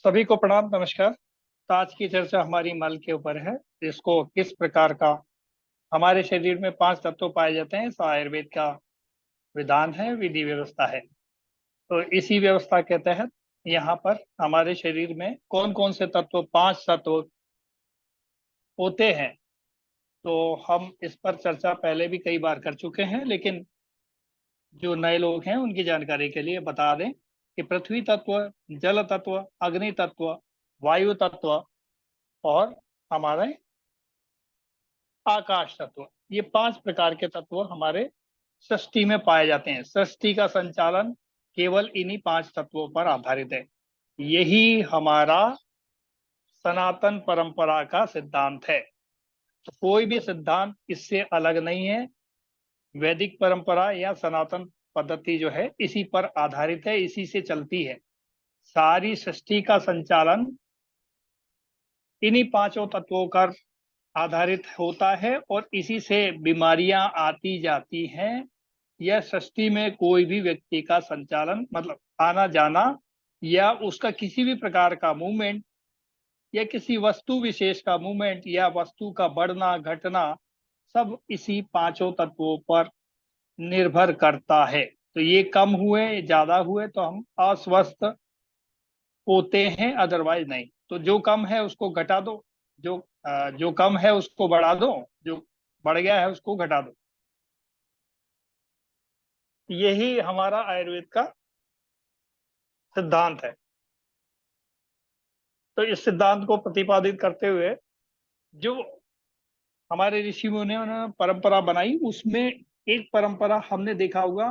सभी को प्रणाम नमस्कार। तो आज की चर्चा हमारी मल के ऊपर है। इसको किस प्रकार का हमारे शरीर में 5 तत्व पाए जाते हैं, इस आयुर्वेद का विधान है, विधि व्यवस्था है। तो इसी व्यवस्था के तहत यहाँ पर हमारे शरीर में कौन कौन से तत्व, 5 तत्व होते हैं। तो हम इस पर चर्चा पहले भी कई बार कर चुके हैं, लेकिन जो नए लोग हैं उनकी जानकारी के लिए बता दें कि पृथ्वी तत्व, जल तत्व, अग्नि तत्व, वायु तत्व और हमारे आकाश तत्व, ये 5 प्रकार के तत्व हमारे सृष्टि में पाए जाते हैं। सृष्टि का संचालन केवल इन्हीं 5 तत्वों पर आधारित है। यही हमारा सनातन परंपरा का सिद्धांत है। तो कोई भी सिद्धांत इससे अलग नहीं है। वैदिक परंपरा या सनातन पद्धति जो है इसी पर आधारित है, इसी से चलती है। सारी सृष्टि का संचालन इन्हीं 5 तत्वों का आधारित होता है और इसी से बीमारियां आती जाती हैं। यह सृष्टि में कोई भी व्यक्ति का संचालन, मतलब आना जाना या उसका किसी भी प्रकार का मूवमेंट या किसी वस्तु विशेष का मूवमेंट या वस्तु का बढ़ना घटना, सब इसी 5 तत्वों पर निर्भर करता है। तो ये कम हुए, ज्यादा हुए तो हम अस्वस्थ होते हैं, अदरवाइज नहीं। तो जो कम है उसको घटा दो, जो कम है उसको बढ़ा दो, जो बढ़ गया है उसको घटा दो। यही हमारा आयुर्वेद का सिद्धांत है। तो इस सिद्धांत को प्रतिपादित करते हुए जो हमारे ऋषि मुनियों ने परंपरा बनाई, उसमें एक परंपरा हमने देखा होगा,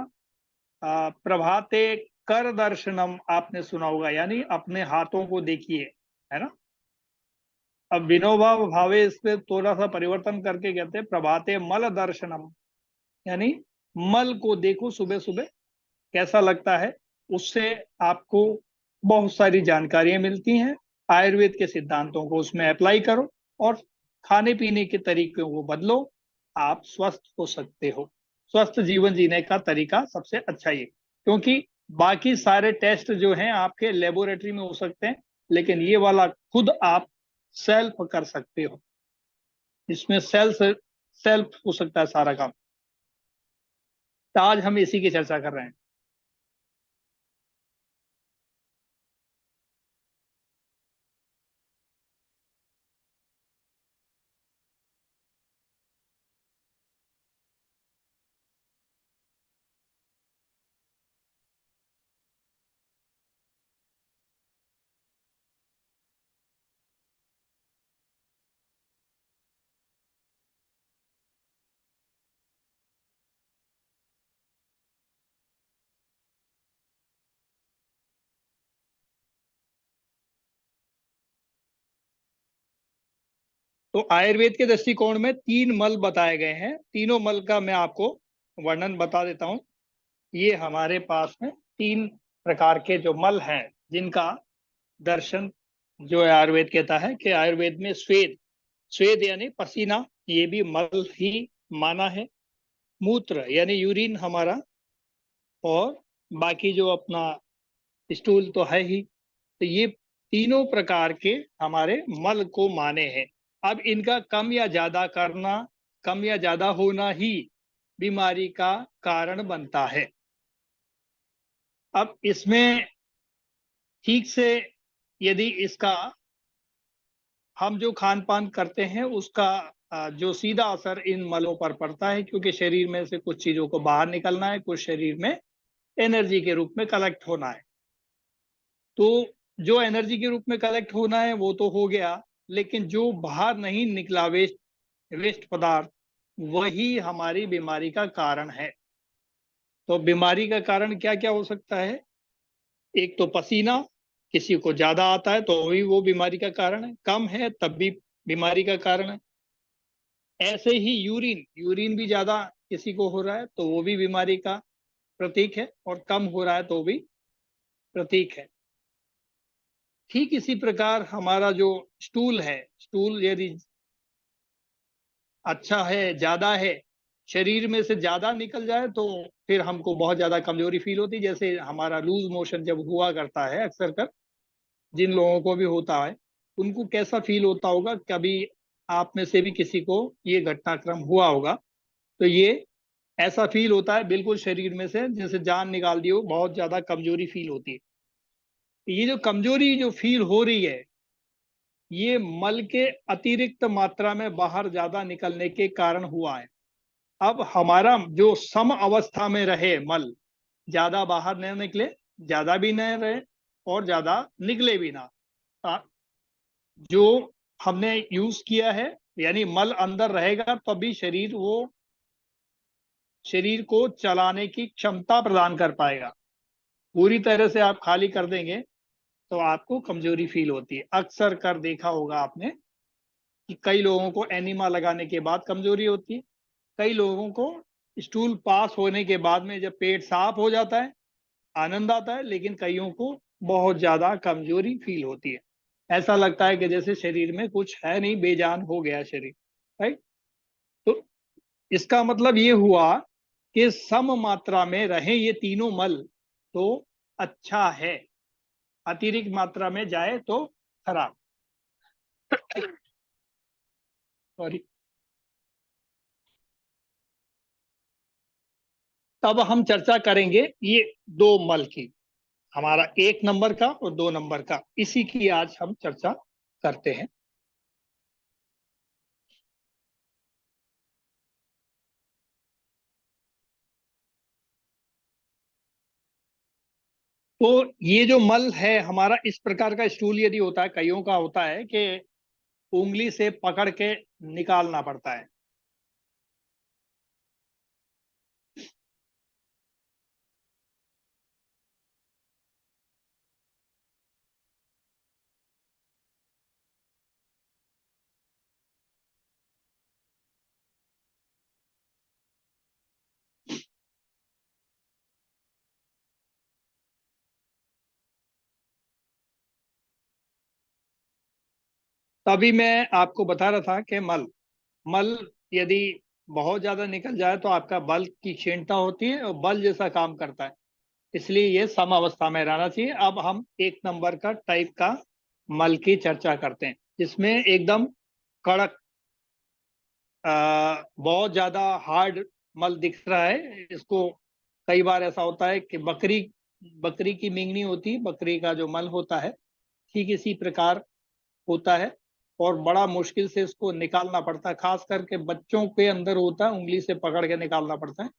प्रभाते कर दर्शनम, आपने सुना होगा, यानी अपने हाथों को देखिए, है ना। अब विनोबा भावे इसमें थोड़ा सा परिवर्तन करके कहते हैं प्रभाते मल दर्शनम, यानी मल को देखो सुबह सुबह, कैसा लगता है। उससे आपको बहुत सारी जानकारियां मिलती हैं। आयुर्वेद के सिद्धांतों को उसमें अप्लाई करो और खाने पीने के तरीकों को बदलो, आप स्वस्थ हो सकते हो। स्वस्थ जीवन जीने का तरीका सबसे अच्छा ये, क्योंकि बाकी सारे टेस्ट जो हैं आपके लेबोरेटरी में हो सकते हैं, लेकिन ये वाला खुद आप सेल्फ कर सकते हो। इसमें सेल्फ हो सकता है सारा काम। तो आज हम इसी की चर्चा कर रहे हैं। तो आयुर्वेद के दृष्टिकोण में 3 मल बताए गए हैं। तीनों मल का मैं आपको वर्णन बता देता हूं। ये हमारे पास में 3 प्रकार के जो मल हैं, जिनका दर्शन जो है आयुर्वेद कहता है कि आयुर्वेद में स्वेद, स्वेद यानी पसीना, ये भी मल ही माना है। मूत्र यानी यूरिन हमारा, और बाकी जो अपना स्टूल तो है ही। तो ये तीनों प्रकार के हमारे मल को माने हैं। अब इनका कम या ज्यादा करना, कम या ज्यादा होना ही बीमारी का कारण बनता है। अब इसमें ठीक से यदि इसका हम जो खान पान करते हैं उसका जो सीधा असर इन मलों पर पड़ता है, क्योंकि शरीर में से कुछ चीजों को बाहर निकलना है, कुछ शरीर में एनर्जी के रूप में कलेक्ट होना है। तो जो एनर्जी के रूप में कलेक्ट होना है वो तो हो गया, लेकिन जो बाहर नहीं निकला वेस्ट, वेस्ट पदार्थ, वही हमारी बीमारी का कारण है। तो बीमारी का कारण क्या क्या हो सकता है? एक तो पसीना, किसी को ज्यादा आता है तो भी वो बीमारी का कारण है, कम है तब भी बीमारी का कारण है। ऐसे ही यूरिन, यूरिन भी ज्यादा किसी को हो रहा है तो वो भी बीमारी का प्रतीक है, और कम हो रहा है तो भी प्रतीक है। ठीक इसी प्रकार हमारा जो स्टूल है, स्टूल यदि अच्छा है, ज्यादा है, शरीर में से ज्यादा निकल जाए तो फिर हमको बहुत ज्यादा कमजोरी फील होती है। जैसे हमारा लूज मोशन जब हुआ करता है अक्सर कर, जिन लोगों को भी होता है उनको कैसा फील होता होगा, कभी आप में से भी किसी को ये घटनाक्रम हुआ होगा, तो ये ऐसा फील होता है बिल्कुल शरीर में से जैसे जान निकाल दी हो, बहुत ज्यादा कमजोरी फील होती है। ये जो कमजोरी जो फील हो रही है, ये मल के अतिरिक्त मात्रा में बाहर ज्यादा निकलने के कारण हुआ है। अब हमारा जो सम अवस्था में रहे मल, ज्यादा बाहर न निकले, ज्यादा भी न रहे और ज्यादा निकले भी ना, जो हमने यूज किया है, यानी मल अंदर रहेगा तभी शरीर को चलाने की क्षमता प्रदान कर पाएगा। पूरी तरह से आप खाली कर देंगे तो आपको कमजोरी फील होती है। अक्सर कर देखा होगा आपने कि कई लोगों को एनिमा लगाने के बाद कमजोरी होती है, कई लोगों को स्टूल पास होने के बाद में जब पेट साफ हो जाता है आनंद आता है, लेकिन कईयों को बहुत ज्यादा कमजोरी फील होती है। ऐसा लगता है कि जैसे शरीर में कुछ है नहीं, बेजान हो गया शरीर। राइट। तो इसका मतलब ये हुआ कि सम मात्रा में रहे ये तीनों मल तो अच्छा है, अतिरिक्त मात्रा में जाए तो खराब। सॉरी। तब हम चर्चा करेंगे ये दो मल की, हमारा 1 नंबर का और 2 नंबर का, इसी की आज हम चर्चा करते हैं। तो ये जो मल है हमारा, इस प्रकार का स्टूल यदि होता है, कईयों का होता है कि उंगली से पकड़ के निकालना पड़ता है। तभी मैं आपको बता रहा था कि मल मल यदि बहुत ज्यादा निकल जाए तो आपका बल की क्षीणता होती है और बल जैसा काम करता है, इसलिए ये सम अवस्था में रहना चाहिए। अब हम 1 नंबर का टाइप का मल की चर्चा करते हैं, जिसमें एकदम कड़क, बहुत ज्यादा हार्ड मल दिख रहा है। इसको कई बार ऐसा होता है कि बकरी बकरी की मिंगनी होती है, बकरी का जो मल होता है ठीक इसी प्रकार होता है और बड़ा मुश्किल से इसको निकालना पड़ता है। खास करके बच्चों के अंदर होता है, उंगली से पकड़ के निकालना पड़ता है।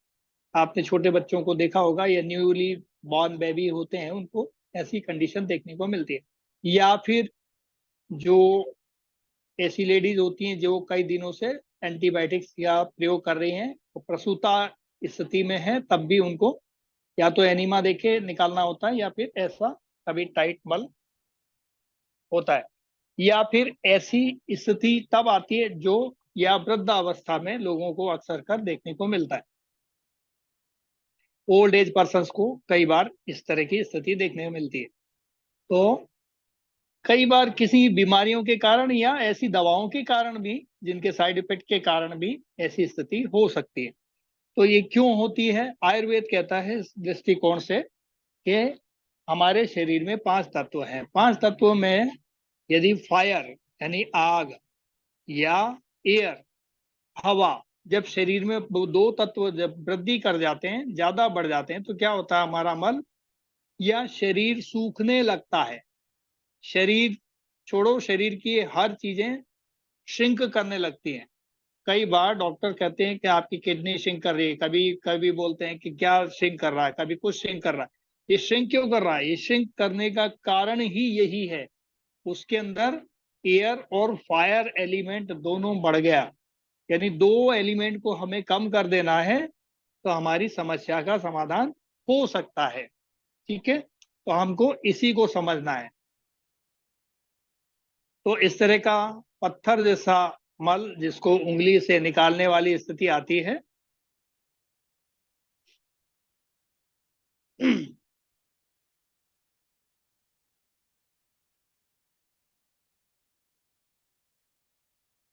आपने छोटे बच्चों को देखा होगा या न्यूली बॉर्न बेबी होते हैं, उनको ऐसी कंडीशन देखने को मिलती है। या फिर जो ऐसी लेडीज होती हैं जो कई दिनों से एंटीबायोटिक्स का प्रयोग कर रही हैं, तो प्रसूता स्थिति में है, तब भी उनको या तो एनीमा देके निकालना होता है या फिर ऐसा कभी टाइट मल होता है। या फिर ऐसी स्थिति तब आती है जो या वृद्धावस्था में लोगों को अक्सर कर देखने को मिलता है। ओल्ड एज पर्सन को कई बार इस तरह की स्थिति देखने को मिलती है। तो कई बार किसी बीमारियों के कारण या ऐसी दवाओं के कारण भी, जिनके साइड इफेक्ट के कारण भी ऐसी स्थिति हो सकती है। तो ये क्यों होती है? आयुर्वेद कहता है इस दृष्टिकोण से कि हमारे शरीर में 5 तत्व हैं। 5 तत्वों में यदि फायर यानी आग या एयर हवा, जब शरीर में वो 2 तत्व जब वृद्धि कर जाते हैं, ज्यादा बढ़ जाते हैं, तो क्या होता है? हमारा मल या शरीर सूखने लगता है। शरीर छोड़ो, शरीर की हर चीजें श्रिंक करने लगती हैं। कई बार डॉक्टर कहते हैं कि आपकी किडनी श्रिंक कर रही है, कभी कभी बोलते हैं कि क्या श्रिंक कर रहा है, कभी कुछ श्रिंक कर रहा है। ये श्रिंक क्यों कर रहा है? ये श्रिंक करने का कारण ही यही है, उसके अंदर एयर और फायर एलिमेंट दोनों बढ़ गया। यानी 2 एलिमेंट को हमें कम कर देना है तो हमारी समस्या का समाधान हो सकता है। ठीक है, तो हमको इसी को समझना है। तो इस तरह का पत्थर जैसा मल जिसको उंगली से निकालने वाली स्थिति आती है,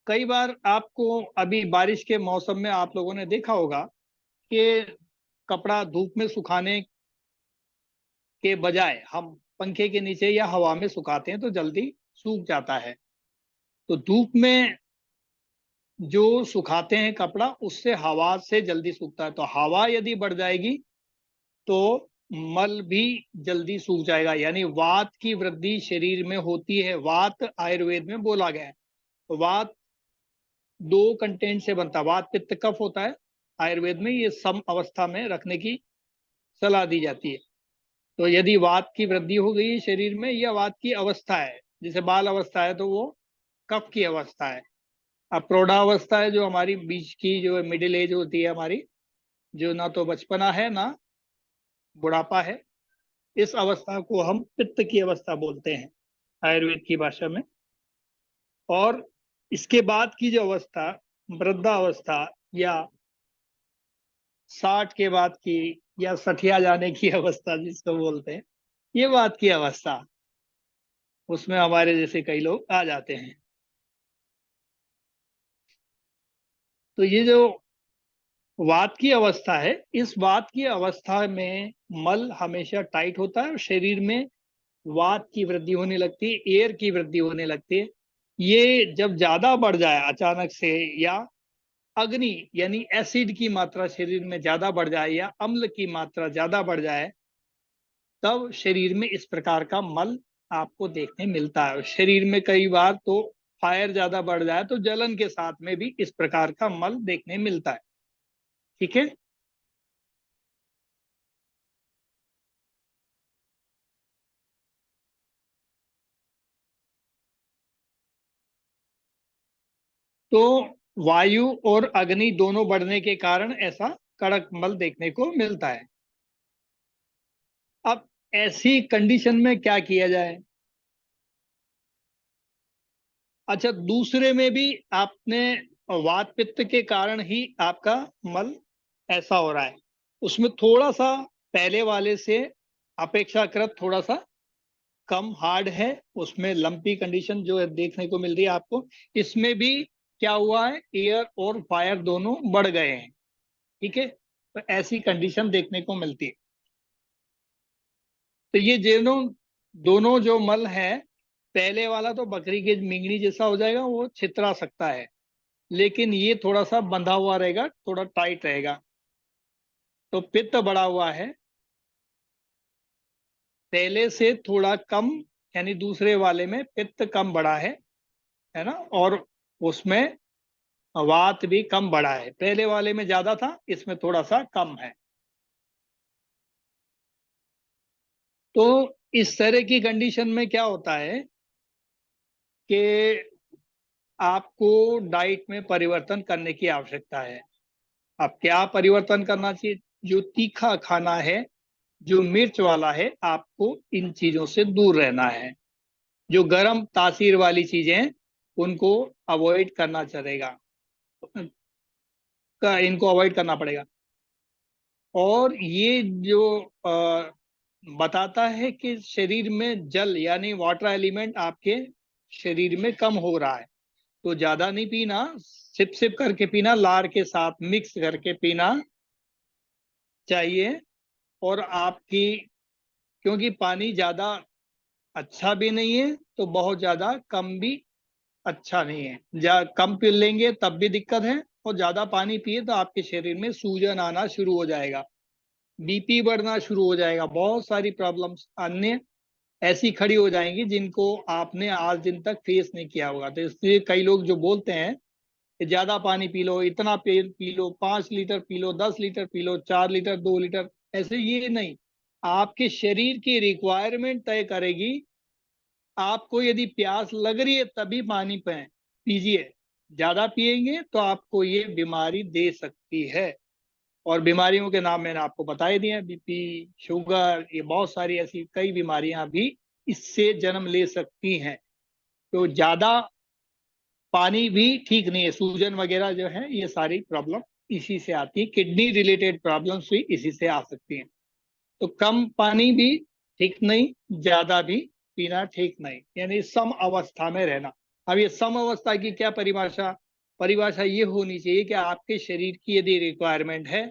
कई बार आपको अभी बारिश के मौसम में आप लोगों ने देखा होगा कि कपड़ा धूप में सुखाने के बजाय हम पंखे के नीचे या हवा में सुखाते हैं तो जल्दी सूख जाता है। तो धूप में जो सुखाते हैं कपड़ा उससे हवा से जल्दी सूखता है। तो हवा यदि बढ़ जाएगी तो मल भी जल्दी सूख जाएगा। यानी वात की वृद्धि शरीर में होती है। वात आयुर्वेद में बोला गया है। वात दो कंटेंट से बनता है, वात पित्त कफ होता है। आयुर्वेद में ये सम अवस्था में रखने की सलाह दी जाती है। तो यदि वात की वृद्धि हो गई है शरीर में, या वात की अवस्था है, जैसे बाल अवस्था है तो वो कफ की अवस्था है। अब प्रौढ़ावस्था है जो हमारी बीच की जो मिडिल एज होती है हमारी, जो ना तो बचपना है ना बुढ़ापा है, इस अवस्था को हम पित्त की अवस्था बोलते हैं आयुर्वेद की भाषा में। और इसके बाद की जो अवस्था वृद्धावस्था या 60 के बाद की या सठिया जाने की अवस्था जिसको बोलते हैं, ये बात की अवस्था, उसमें हमारे जैसे कई लोग आ जाते हैं। तो ये जो वात की अवस्था है, इस वात की अवस्था में मल हमेशा टाइट होता है और शरीर में वात की वृद्धि होने लगती है, एयर की वृद्धि होने लगती है। ये जब ज्यादा बढ़ जाए अचानक से, या अग्नि यानी एसिड की मात्रा शरीर में ज्यादा बढ़ जाए या अम्ल की मात्रा ज्यादा बढ़ जाए, तब शरीर में इस प्रकार का मल आपको देखने मिलता है। शरीर में कई बार तो फायर ज्यादा बढ़ जाए तो जलन के साथ में भी इस प्रकार का मल देखने मिलता है। ठीक है। तो वायु और अग्नि दोनों बढ़ने के कारण ऐसा कड़क मल देखने को मिलता है। अब ऐसी कंडीशन में क्या किया जाए? अच्छा, दूसरे में भी आपने वात पित्त के कारण ही आपका मल ऐसा हो रहा है, उसमें थोड़ा सा पहले वाले से अपेक्षाकृत थोड़ा सा कम हार्ड है, उसमें लंपी कंडीशन जो है देखने को मिल रही है आपको। इसमें भी क्या हुआ है, एयर और फायर दोनों बढ़ गए हैं। ठीक है। तो ऐसी कंडीशन देखने को मिलती है। तो ये दोनों दोनों जो मल है, पहले वाला तो बकरी के मिंगनी जैसा हो जाएगा, वो छितरा सकता है, लेकिन ये थोड़ा सा बंधा हुआ रहेगा, थोड़ा टाइट रहेगा। तो पित्त बढ़ा हुआ है, पहले से थोड़ा कम, यानी दूसरे वाले में पित्त कम बढ़ा है ना। और उसमें वात भी कम बढ़ा है, पहले वाले में ज्यादा था, इसमें थोड़ा सा कम है। तो इस तरह की कंडीशन में क्या होता है कि आपको डाइट में परिवर्तन करने की आवश्यकता है। अब क्या परिवर्तन करना चाहिए? जो तीखा खाना है, जो मिर्च वाला है, आपको इन चीजों से दूर रहना है। जो गर्म तासीर वाली चीजें हैं, उनको अवॉइड करना चलेगा, इनको अवॉइड करना पड़ेगा। और ये जो बताता है कि शरीर में जल यानी वाटर एलिमेंट आपके शरीर में कम हो रहा है, तो ज्यादा नहीं पीना, सिप सिप करके पीना, लार के साथ मिक्स करके पीना चाहिए। और आपकी, क्योंकि पानी ज्यादा अच्छा भी नहीं है तो बहुत ज्यादा कम भी अच्छा नहीं है। कम पी लेंगे तब भी दिक्कत है, और ज्यादा पानी पिए तो आपके शरीर में सूजन आना शुरू हो जाएगा, बीपी बढ़ना शुरू हो जाएगा, बहुत सारी प्रॉब्लम्स अन्य ऐसी खड़ी हो जाएंगी जिनको आपने आज दिन तक फेस नहीं किया होगा। तो इसलिए कई लोग जो बोलते हैं कि ज्यादा पानी पी लो, इतना P low, 5 litre P low, 10 litre P low, 4 litre, 2 litre, ऐसे ये नहीं। आपके शरीर की रिक्वायरमेंट तय करेगी। आपको यदि प्यास लग रही है तभी पानी पीजिए, ज्यादा पिएंगे तो आपको ये बीमारी दे सकती है। और बीमारियों के नाम मैंने आपको बता ही दिए, बीपी, शुगर, ये बहुत सारी ऐसी कई बीमारियां भी इससे जन्म ले सकती हैं। तो ज्यादा पानी भी ठीक नहीं है, सूजन वगैरह जो है ये सारी प्रॉब्लम इसी से आती है, किडनी रिलेटेड प्रॉब्लम्स भी इसी से आ सकती हैं। तो कम पानी भी ठीक नहीं, ज्यादा भी पीना ठीक नहीं, यानी सम अवस्था में रहना। अब ये सम अवस्था की क्या परिभाषा? परिभाषा ये होनी चाहिए कि आपके शरीर की यदि रिक्वायरमेंट है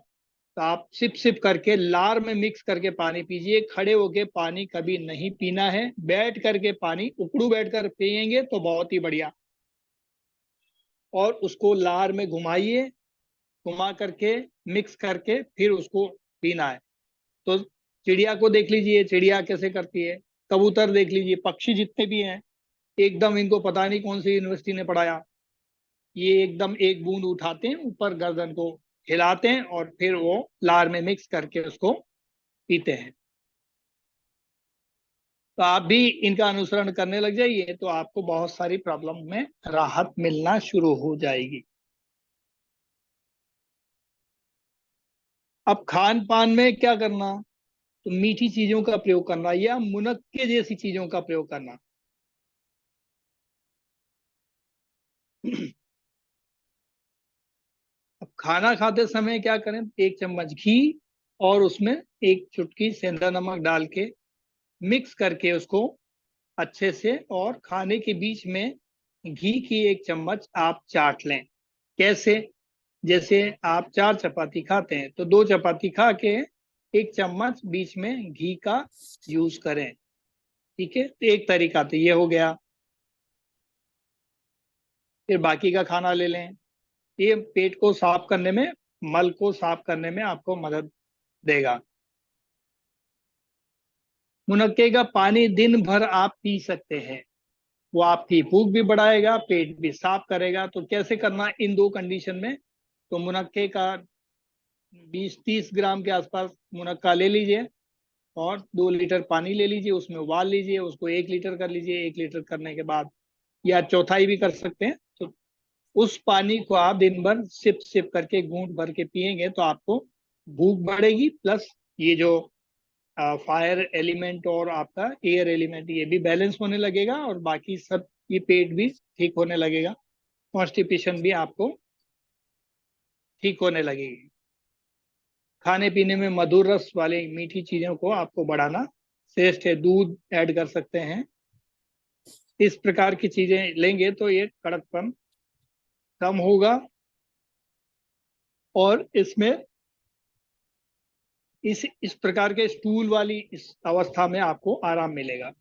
तो आप सिप सिप करके लार में मिक्स करके पानी पीजिए। खड़े होके पानी कभी नहीं पीना है, बैठ करके पानी उकड़ू बैठ कर पियेंगे तो बहुत ही बढ़िया। और उसको लार में घुमाइए, घुमा करके मिक्स करके फिर उसको पीना है। तो चिड़िया को देख लीजिए, चिड़िया कैसे करती है, कबूतर देख लीजिए, पक्षी जितने भी हैं, एकदम इनको पता नहीं कौन सी यूनिवर्सिटी ने पढ़ाया, ये एकदम एक बूंद उठाते हैं, ऊपर गर्दन को हिलाते हैं और फिर वो लार में मिक्स करके उसको पीते हैं। तो आप भी इनका अनुसरण करने लग जाइए तो आपको बहुत सारी प्रॉब्लम में राहत मिलना शुरू हो जाएगी। अब खान पान में क्या करना, तो मीठी चीजों का प्रयोग करना या मुनक्के जैसी चीजों का प्रयोग करना। अब खाना खाते समय क्या करें, 1 चम्मच घी और उसमें 1 चुटकी सेंधा नमक डाल के मिक्स करके उसको अच्छे से, और खाने के बीच में घी की 1 चम्मच आप चाट लें। कैसे, जैसे आप 4 चपाती खाते हैं तो 2 चपाती खा के 1 चम्मच बीच में घी का यूज करें। ठीक है, तो एक तरीका तो ये हो गया। फिर बाकी का खाना ले लें। ये पेट को साफ करने में, मल को साफ करने में आपको मदद देगा। मुनक्के का पानी दिन भर आप पी सकते हैं, वो आपकी भूख भी बढ़ाएगा, पेट भी साफ करेगा। तो कैसे करना इन दो कंडीशन में, तो मुनक्के का 20-30 ग्राम के आसपास मुनक्का ले लीजिए और 2 लीटर पानी ले लीजिए, उसमें उबाल लीजिए, उसको 1 लीटर कर लीजिए। 1 लीटर करने के बाद, या चौथाई भी कर सकते हैं, तो उस पानी को आप दिन भर सिप सिप करके घूंट भर के पिएंगे तो आपको भूख बढ़ेगी, प्लस ये जो फायर एलिमेंट और आपका एयर एलिमेंट ये भी बैलेंस होने लगेगा, और बाकी सब ये पेट भी ठीक होने लगेगा, कॉन्स्टिपेशन भी आपको ठीक होने लगेगी। खाने पीने में मधुर रस वाली मीठी चीजों को आपको बढ़ाना श्रेष्ठ है। दूध ऐड कर सकते हैं, इस प्रकार की चीजें लेंगे तो ये कड़कपन कम होगा, और इसमें इस प्रकार के स्टूल वाली इस अवस्था में आपको आराम मिलेगा।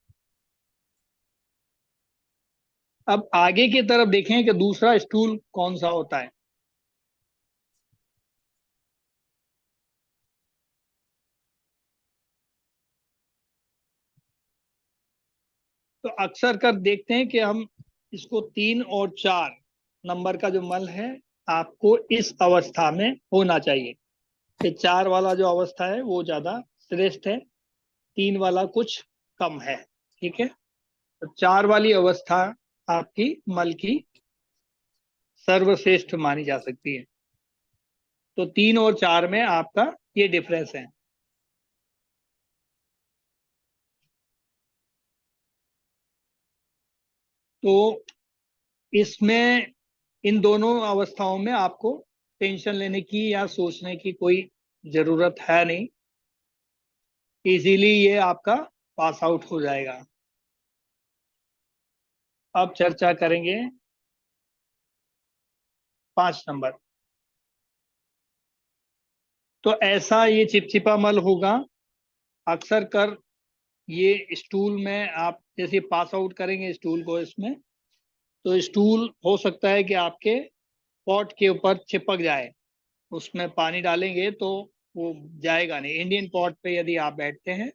अब आगे की तरफ देखें कि दूसरा स्टूल कौन सा होता है। तो अक्सर कर देखते हैं कि हम इसको 3 और 4 नंबर का जो मल है, आपको इस अवस्था में होना चाहिए। कि 4 वाला जो अवस्था है वो ज्यादा श्रेष्ठ है, 3 वाला कुछ कम है। ठीक है, तो 4 वाली अवस्था आपकी मल की सर्वश्रेष्ठ मानी जा सकती है। तो 3 और 4 में आपका ये डिफरेंस है। तो इसमें इन दोनों अवस्थाओं में आपको टेंशन लेने की या सोचने की कोई जरूरत है नहीं, इजीली ये आपका पास आउट हो जाएगा। अब चर्चा करेंगे 5 नंबर। तो ऐसा ये चिपचिपा मल होगा, अक्सर कर ये स्टूल में आप जैसे पास आउट करेंगे स्टूल को इसमें, तो स्टूल हो सकता है कि आपके पॉट के ऊपर चिपक जाए, उसमें पानी डालेंगे तो वो जाएगा नहीं। इंडियन पॉट पे यदि आप बैठते हैं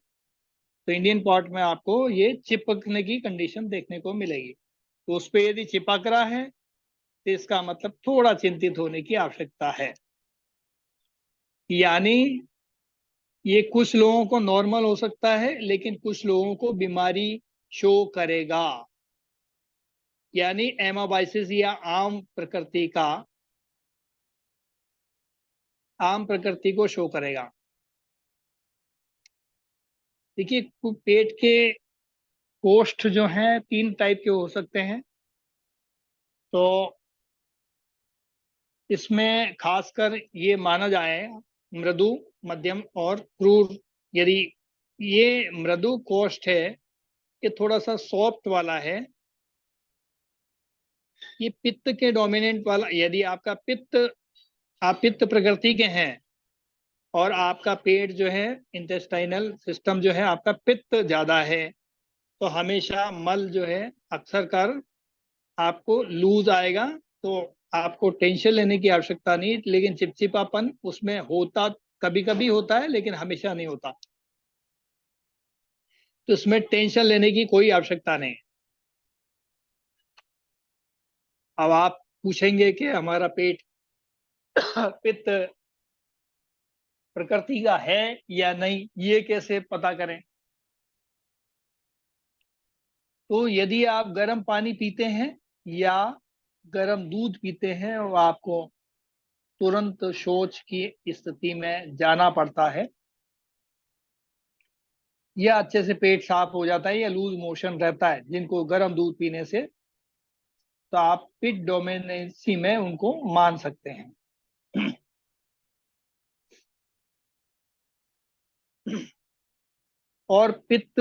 तो इंडियन पॉट में आपको ये चिपकने की कंडीशन देखने को मिलेगी। तो उस पे यदि चिपक रहा है तो इसका मतलब थोड़ा चिंतित होने की आवश्यकता है। यानी ये कुछ लोगों को नॉर्मल हो सकता है, लेकिन कुछ लोगों को बीमारी शो करेगा, यानी एमाबाइसिस या आम प्रकृति को शो करेगा। देखिए, पेट के कोष्ठ जो हैं 3 टाइप के हो सकते हैं। तो इसमें खासकर ये माना जाए मृदु, मध्यम और क्रूर। यदि ये मृदु कोष्ठ है, ये थोड़ा सा सॉफ्ट वाला है, ये पित्त के डोमिनेंट वाला। यदि आपका पित्त, आप पित्त प्रकृति के हैं और आपका पेट जो है, इंटेस्टाइनल सिस्टम जो है आपका, पित्त ज्यादा है, तो हमेशा मल जो है अक्सर कर आपको लूज आएगा। तो आपको टेंशन लेने की आवश्यकता नहीं, लेकिन चिपचिपापन उसमें होता, कभी कभी होता है लेकिन हमेशा नहीं होता, तो इसमें टेंशन लेने की कोई आवश्यकता नहीं। अब आप पूछेंगे कि हमारा पेट पित्त प्रकृति का है या नहीं, ये कैसे पता करें? तो यदि आप गर्म पानी पीते हैं या गर्म दूध पीते हैं और आपको तुरंत शौच की स्थिति में जाना पड़ता है, या अच्छे से पेट साफ हो जाता है या लूज मोशन रहता है जिनको गर्म दूध पीने से, तो आप पिट डोमिनेंसी में उनको मान सकते हैं। और पित्त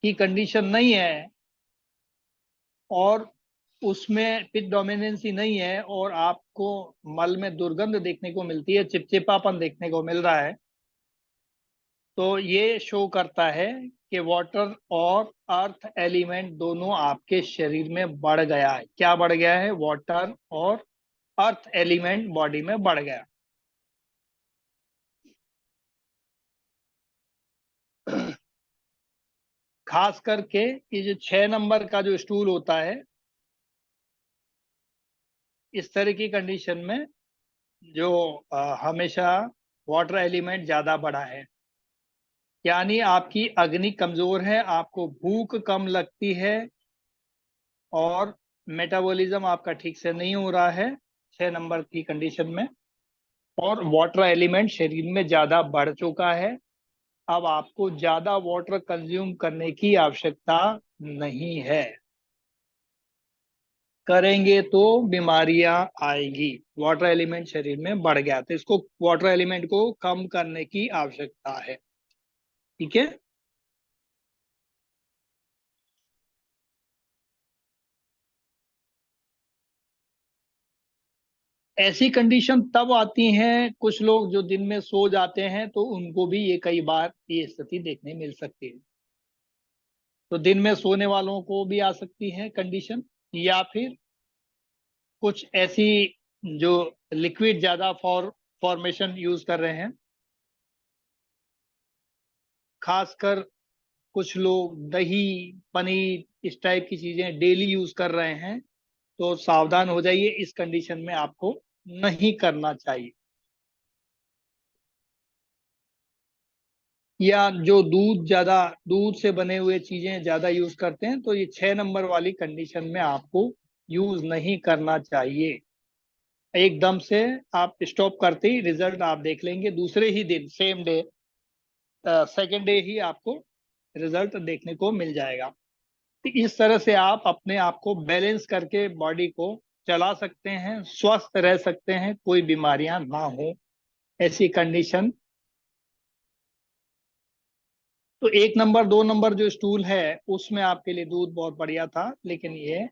की कंडीशन नहीं है और उसमें पिट डोमिनेंसी नहीं है और आपको मल में दुर्गंध देखने को मिलती है, चिपचिपापन देखने को मिल रहा है, तो ये शो करता है कि वाटर और अर्थ एलिमेंट दोनों आपके शरीर में बढ़ गया है। क्या बढ़ गया है? वाटर और अर्थ एलिमेंट बॉडी में बढ़ गया। खास करके ये जो 6 नंबर का जो स्टूल होता है, इस तरह की कंडीशन में जो हमेशा वाटर एलिमेंट ज्यादा बढ़ा है, यानी आपकी अग्नि कमजोर है, आपको भूख कम लगती है और मेटाबॉलिज्म आपका ठीक से नहीं हो रहा है 6 नंबर की कंडीशन में, और वाटर एलिमेंट शरीर में ज्यादा बढ़ चुका है। अब आपको ज्यादा वाटर कंज्यूम करने की आवश्यकता नहीं है, करेंगे तो बीमारियां आएगी। वाटर एलिमेंट शरीर में बढ़ गया तो इसको, वाटर एलिमेंट को कम करने की आवश्यकता है। ठीक है। ऐसी कंडीशन तब आती हैं, कुछ लोग जो दिन में सो जाते हैं तो उनको भी ये कई बार ये स्थिति देखने मिल सकती है। तो दिन में सोने वालों को भी आ सकती है कंडीशन, या फिर कुछ ऐसी जो लिक्विड ज्यादा फॉर्मेशन यूज कर रहे हैं, खासकर कुछ लोग दही, पनीर, इस टाइप की चीजें डेली यूज कर रहे हैं, तो सावधान हो जाइए, इस कंडीशन में आपको नहीं करना चाहिए। या जो दूध से बने हुए चीजें ज्यादा यूज करते हैं, तो ये 6 नंबर वाली कंडीशन में आपको यूज नहीं करना चाहिए। एकदम से आप स्टॉप करते ही रिजल्ट आप देख लेंगे, दूसरे ही दिन, सेम डे, सेकेंड डे ही आपको रिजल्ट देखने को मिल जाएगा। तो इस तरह से आप अपने आप को बैलेंस करके बॉडी को चला सकते हैं, स्वस्थ रह सकते हैं, कोई बीमारियां ना हो, ऐसी कंडीशन। तो 1 नंबर 2 नंबर जो स्टूल है, उसमें आपके लिए दूध बहुत बढ़िया था, लेकिन ये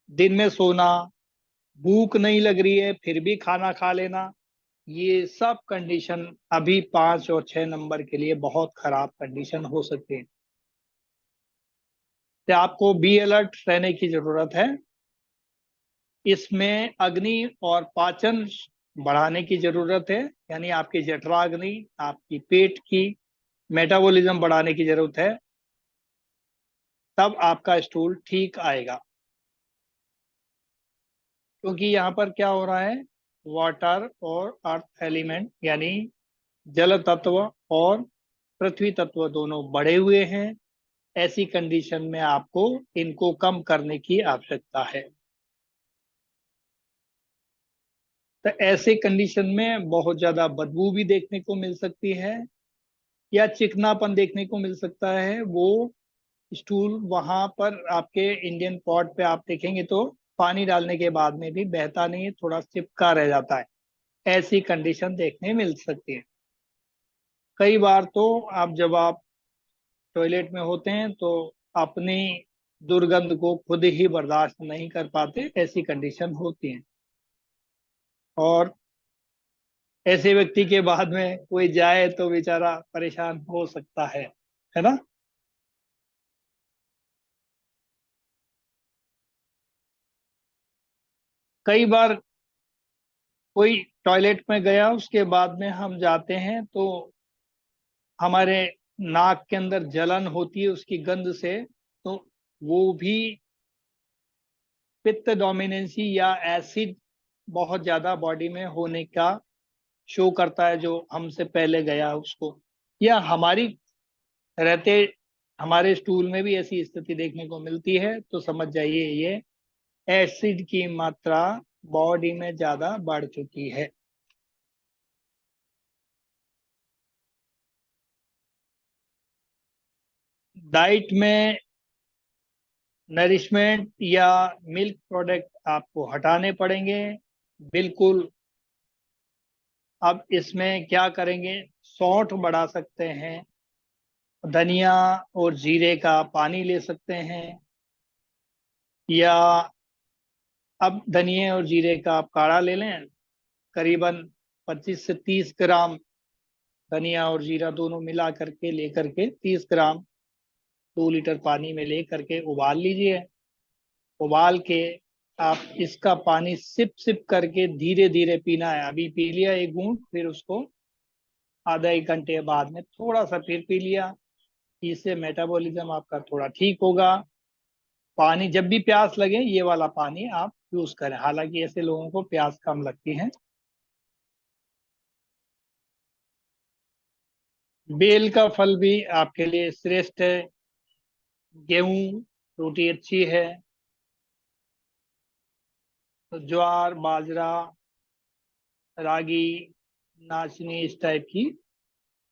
दिन में सोना, भूख नहीं लग रही है फिर भी खाना खा लेना, ये सब कंडीशन अभी 5 और 6 नंबर के लिए बहुत खराब कंडीशन हो सकती है। तो आपको बी अलर्ट रहने की जरूरत है। इसमें अग्नि और पाचन बढ़ाने की जरूरत है, यानी आपकी जठराग्नि, आपकी पेट की मेटाबॉलिज्म बढ़ाने की जरूरत है, तब आपका स्टूल ठीक आएगा। क्योंकि यहाँ पर क्या हो रहा है, वाटर और अर्थ एलिमेंट यानी जल तत्व और पृथ्वी तत्व दोनों बढ़े हुए हैं। ऐसी कंडीशन में आपको इनको कम करने की आवश्यकता है। तो ऐसे कंडीशन में बहुत ज्यादा बदबू भी देखने को मिल सकती है, या चिकनापन देखने को मिल सकता है। वो स्टूल वहां पर आपके इंडियन पॉट पे आप देखेंगे तो पानी डालने के बाद में भी बहता नहीं है, थोड़ा चिपका रह जाता है। ऐसी कंडीशन देखने मिल सकती है। कई बार तो जब आप टॉयलेट में होते हैं तो अपनी दुर्गंध को खुद ही बर्दाश्त नहीं कर पाते, ऐसी कंडीशन होती है। और ऐसे व्यक्ति के बाद में कोई जाए तो बेचारा परेशान हो सकता है ना। कई बार कोई टॉयलेट में गया, उसके बाद में हम जाते हैं तो हमारे नाक के अंदर जलन होती है उसकी गंध से, तो वो भी पित्त डोमिनेंसी या एसिड बहुत ज्यादा बॉडी में होने का शो करता है, जो हमसे पहले गया उसको। या हमारी रहते हमारे स्टूल में भी ऐसी स्थिति देखने को मिलती है, तो समझ जाइए ये एसिड की मात्रा बॉडी में ज्यादा बढ़ चुकी है। डाइट में नरिशमेंट या मिल्क प्रोडक्ट आपको हटाने पड़ेंगे, बिल्कुल। अब इसमें क्या करेंगे, सौंठ बढ़ा सकते हैं, धनिया और जीरे का पानी ले सकते हैं, या अब धनिया और जीरे का आप काढ़ा ले लें। करीबन 25 से 30 ग्राम धनिया और जीरा दोनों मिला करके लेकर के 30 ग्राम 2 लीटर पानी में ले करके उबाल लीजिए। उबाल के आप इसका पानी सिप सिप करके धीरे धीरे पीना है। अभी पी लिया एक घूंट, फिर उसको आधा एक घंटे बाद में थोड़ा सा फिर पी लिया। इससे मेटाबॉलिज्म आपका थोड़ा ठीक होगा। पानी जब भी प्यास लगे ये वाला पानी आप यूज करें, हालांकि ऐसे लोगों को प्यास कम लगती है। बेल का फल भी आपके लिए श्रेष्ठ है। गेहूं रोटी अच्छी है। तो ज्वार, बाजरा, रागी, नाचनी, इस टाइप की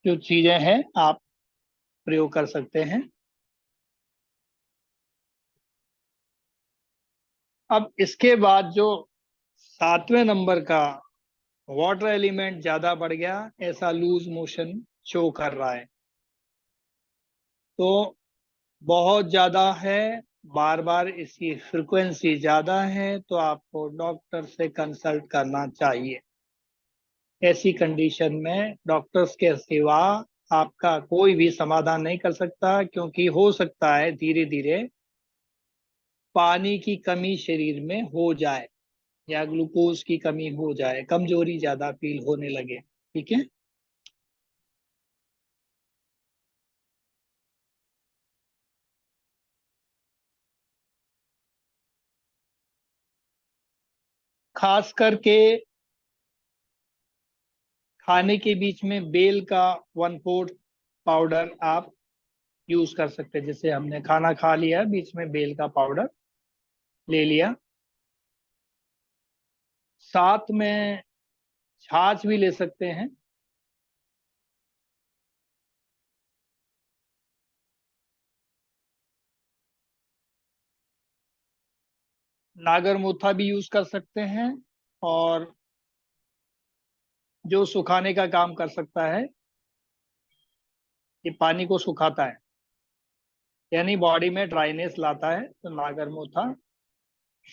जो चीजें हैं आप प्रयोग कर सकते हैं। अब इसके बाद जो 7वें नंबर का, वाटर एलिमेंट ज्यादा बढ़ गया, ऐसा लूज मोशन शो कर रहा है, तो बहुत ज्यादा है, बार बार इसकी फ्रिक्वेंसी ज्यादा है, तो आपको डॉक्टर से कंसल्ट करना चाहिए। ऐसी कंडीशन में डॉक्टर्स के सिवा आपका कोई भी समाधान नहीं कर सकता, क्योंकि हो सकता है धीरे धीरे पानी की कमी शरीर में हो जाए, या ग्लूकोज की कमी हो जाए, कमजोरी ज्यादा फील होने लगे। ठीक है। खास करके खाने के बीच में बेल का 1/4 पाउडर आप यूज कर सकते हैं। जैसे हमने खाना खा लिया, बीच में बेल का पाउडर ले लिया। साथ में छाछ भी ले सकते हैं। नागर मोथा भी यूज कर सकते हैं। और जो सुखाने का काम कर सकता है, ये पानी को सुखाता है, यानी बॉडी में ड्राइनेस लाता है, तो नागर मोथा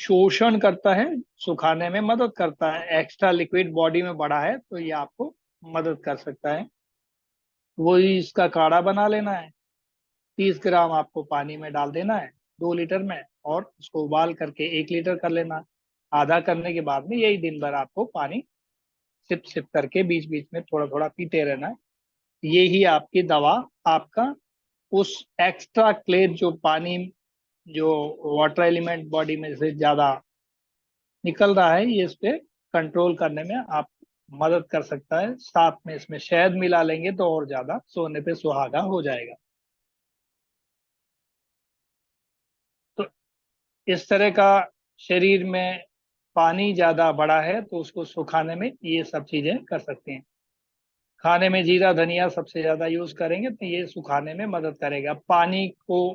शोषण करता है, सुखाने में मदद करता है। एक्स्ट्रा लिक्विड बॉडी में बढ़ा है तो ये आपको मदद कर सकता है। वही इसका काढ़ा बना लेना है। 30 ग्राम आपको पानी में डाल देना है 2 लीटर में, और उसको उबाल करके 1 लीटर कर लेना। आधा करने के बाद में यही दिन भर आपको पानी सिप सिप करके बीच बीच में थोड़ा थोड़ा पीते रहना है। यही आपकी दवा, आपका उस एक्स्ट्रा क्लेट जो पानी, जो वाटर एलिमेंट बॉडी में से ज्यादा निकल रहा है, ये इस पे कंट्रोल करने में आप मदद कर सकता है। साथ में इसमें शहद मिला लेंगे तो और ज्यादा सोने पे सुहागा हो जाएगा। तो इस तरह का शरीर में पानी ज्यादा बढ़ा है तो उसको सुखाने में ये सब चीजें कर सकते हैं। खाने में जीरा धनिया सबसे ज्यादा यूज करेंगे तो ये सुखाने में मदद करेगा। पानी को,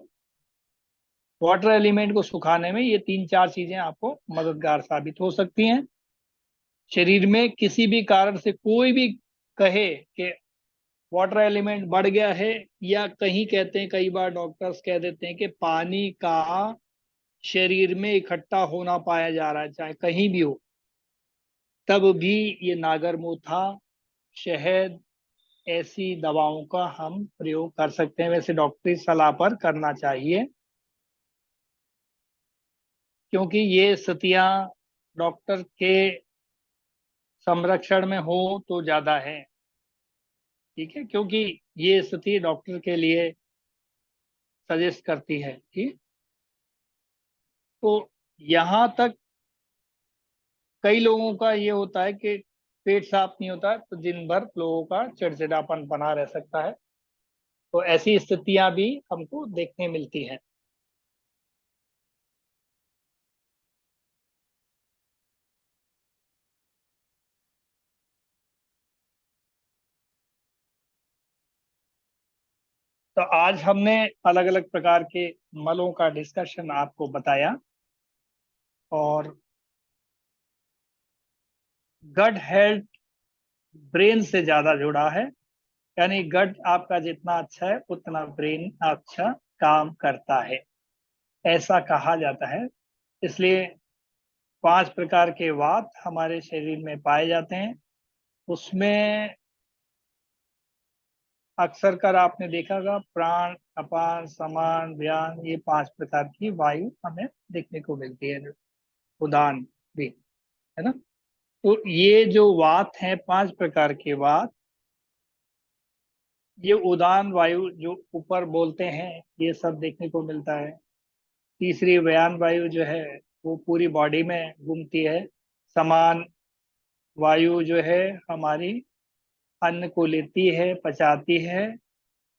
वाटर एलिमेंट को सुखाने में ये 3-4 चीजें आपको मददगार साबित हो सकती हैं। शरीर में किसी भी कारण से कोई भी कहे कि वाटर एलिमेंट बढ़ गया है, या कहीं कहते हैं, कई बार डॉक्टर्स कह देते हैं कि पानी का शरीर में इकट्ठा होना पाया जा रहा है, चाहे कहीं भी हो, तब भी ये नागरमोथा शहद, ऐसी दवाओं का हम प्रयोग कर सकते हैं। वैसे डॉक्टरी सलाह पर करना चाहिए, क्योंकि ये स्थितियां डॉक्टर के संरक्षण में हो तो ज्यादा है। ठीक है, क्योंकि ये स्थिति डॉक्टर के लिए सजेस्ट करती है। ठीक, तो यहाँ तक कई लोगों का ये होता है कि पेट साफ नहीं होता है, तो दिन भर लोगों का चिड़चिड़ापन बना रह सकता है। तो ऐसी स्थितियां भी हमको देखने मिलती हैं। तो आज हमने अलग अलग प्रकार के मलों का डिस्कशन आपको बताया, और गट हेल्थ ब्रेन से ज्यादा जुड़ा है। यानी गट आपका जितना अच्छा है उतना ब्रेन अच्छा काम करता है, ऐसा कहा जाता है। इसलिए 5 प्रकार के वात हमारे शरीर में पाए जाते हैं। उसमें अक्सर कर आपने देखा होगा प्राण, अपान, समान, व्यान, ये 5 प्रकार की वायु हमें देखने को मिलती है। उदान भी, है ना। तो ये जो वात है, 5 प्रकार के वात, ये उदान वायु जो ऊपर बोलते हैं, ये सब देखने को मिलता है। तीसरी व्यान वायु जो है वो पूरी बॉडी में घूमती है। समान वायु जो है हमारी अन्न को लेती है, पचाती है,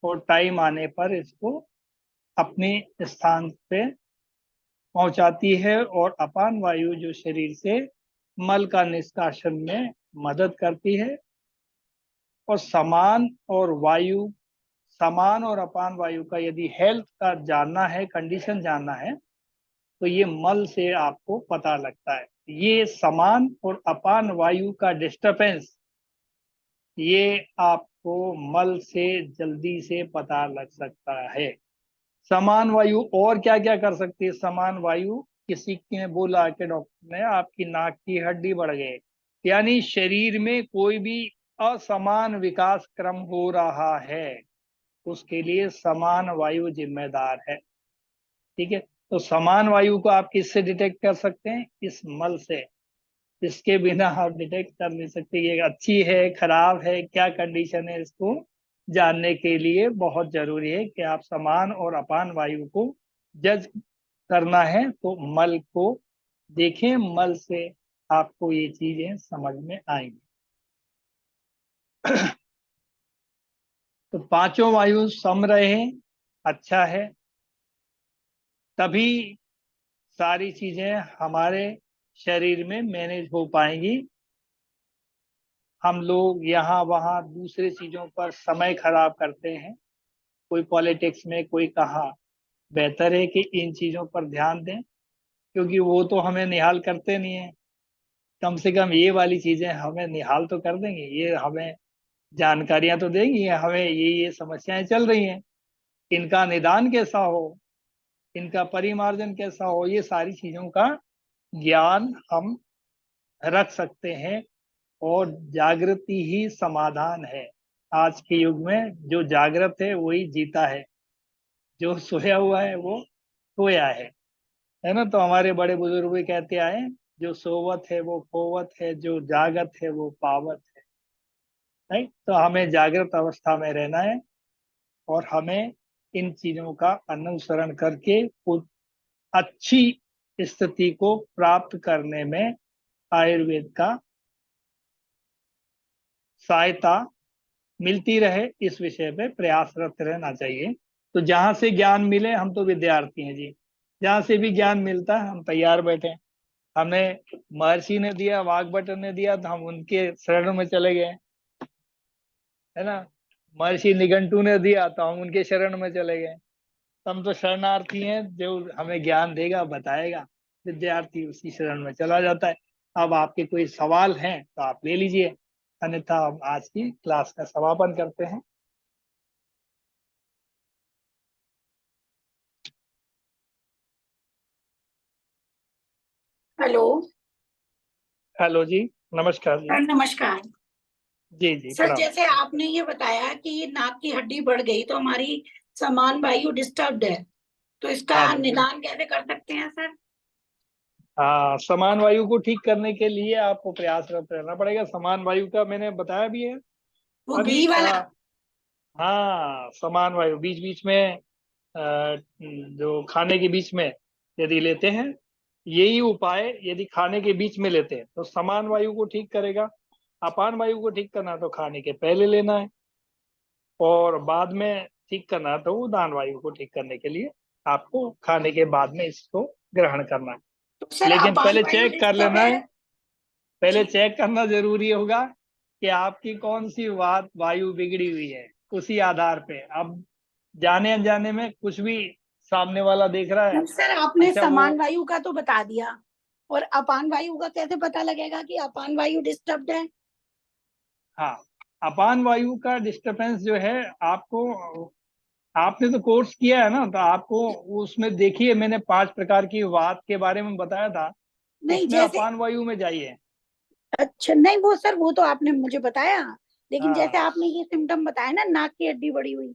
और टाइम आने पर इसको अपने स्थान पे पहुंचाती है। और अपान वायु जो शरीर से मल का निष्कासन में मदद करती है। और समान और अपान वायु का यदि हेल्थ का जानना है, कंडीशन जानना है, तो ये मल से आपको पता लगता है। ये समान और अपान वायु का डिस्टरबेंस, ये आपको मल से जल्दी से पता लग सकता है। समान वायु और क्या क्या कर सकती है? समान वायु, किसी ने बोला कि डॉक्टर ने आपकी नाक की हड्डी बढ़ गई, यानी शरीर में कोई भी असमान विकास क्रम हो रहा है, उसके लिए समान वायु जिम्मेदार है। ठीक है, तो समान वायु को आप किससे डिटेक्ट कर सकते हैं? इस मल से। इसके बिना आप डिटेक्ट कर नहीं सकते ये अच्छी है, खराब है, क्या कंडीशन है। इसको जानने के लिए बहुत जरूरी है कि आप समान और अपान वायु को जज करना है तो मल को देखें। मल से आपको ये चीजें समझ में आएंगी। तो पांचों वायु सम रहे, अच्छा है, तभी सारी चीजें हमारे शरीर में मैनेज हो पाएंगी। हम लोग यहाँ वहाँ दूसरे चीजों पर समय खराब करते हैं, कोई पॉलिटिक्स में, कोई कहाँ। बेहतर है कि इन चीजों पर ध्यान दें, क्योंकि वो तो हमें निहाल करते नहीं है। कम से कम ये वाली चीजें हमें निहाल तो कर देंगे, ये हमें जानकारियां तो देंगी हमें, ये समस्याएं चल रही हैं, इनका निदान कैसा हो, इनका परिमार्जन कैसा हो, ये सारी चीजों का ज्ञान हम रख सकते हैं। और जागृति ही समाधान है। आज के युग में जो जागृत है वही जीता है, जो सोया हुआ है वो खोया है ना। तो हमारे बड़े बुजुर्ग भी कहते आए, जो सोवत है वो खोवत है, जो जागत है वो पावत है। राइट, तो हमें जागृत अवस्था में रहना है, और हमें इन चीजों का अनुसरण करके कुछ अच्छी स्थिति को प्राप्त करने में आयुर्वेद का सहायता मिलती रहे, इस विषय पे प्रयासरत रहना चाहिए। तो जहां से ज्ञान मिले, हम तो विद्यार्थी हैं जी, जहां से भी ज्ञान मिलता है हम तैयार बैठे हैं। हमें महर्षि ने दिया, वाग्भट ने दिया, तो हम उनके शरण में चले गए, है ना। महर्षि निघंटू ने दिया तो हम उनके शरण में चले गए। तो हम तो शरणार्थी हैं, जो हमें ज्ञान देगा, बताएगा, विद्यार्थी उसी शरण में चला जाता है। अब आपके कोई सवाल हैं तो आप ले लीजिए, अन्यथा हम आज की क्लास का समापन करते हैं। हेलो हेलो जी, नमस्कार जी। सर, नमस्कार। जी जी सर प्रणाम। जैसे आपने ये बताया कि ये नाक की हड्डी बढ़ गई तो हमारी समान वायु डिस्टर्ब्ड है, तो इसका हाँ जी बिल्कुल। निदान कैसे कर सकते हैं सर? हाँ, समान वायु को ठीक करने के लिए आपको प्रयासरत रहना पड़ेगा। समान वायु का मैंने बताया भी है वो अभी। घी वाला? हाँ, समान वायु बीच बीच में जो खाने के बीच में यदि लेते हैं, यही उपाय यदि खाने के बीच में लेते हैं तो समान वायु को ठीक करेगा। अपान वायु को ठीक करना है तो खाने के पहले लेना है, और बाद में ठीक करना है तो उदान वायु को ठीक करने के लिए आपको खाने के बाद में इसको ग्रहण करना है। तो सर लेकिन अपान पहले वायु चेक कर डिस्टर्ब लेना है? है, पहले जी। चेक करना जरूरी होगा कि आपकी कौन सी बात वायु बिगड़ी हुई है। उसी आधार पे अब जाने अनजाने में कुछ भी सामने वाला देख रहा है। नहीं सर, आपने अच्छा वो, समान वायु का तो बता दिया, और अपान वायु का कैसे पता लगेगा कि अपान वायु डिस्टर्ब्ड है? हाँ, अपान वायु का डिस्टरबेंस जो है आपको, आपने तो कोर्स किया है ना, तो आपको उसमें देखिए मैंने 5 प्रकार की वात के बारे में बताया था, नहीं उसमें जैसे, अपान वायु में जाइए। अच्छा नहीं वो सर वो तो आपने मुझे बताया, लेकिन जैसे हाँ, आपने ये सिम्टम बताया ना नाक की हड्डी बड़ी हुई,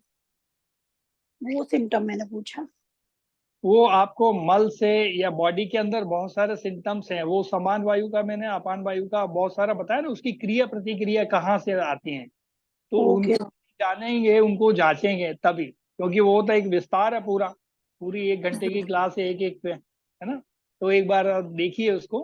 वो सिम्टम मैंने पूछा। वो आपको मल से या बॉडी के अंदर बहुत सारे सिम्टम्स हैं, वो समान वायु का मैंने अपान वायु का बहुत सारा बताया ना, उसकी क्रिया प्रतिक्रिया कहाँ से आती हैं, तो ओके। उनको जानेंगे, उनको जांचेंगे तभी, क्योंकि वो तो एक विस्तार है पूरा, पूरी 1 घंटे की क्लास है एक एक पे, है ना। तो एक बार आप देखिए उसको,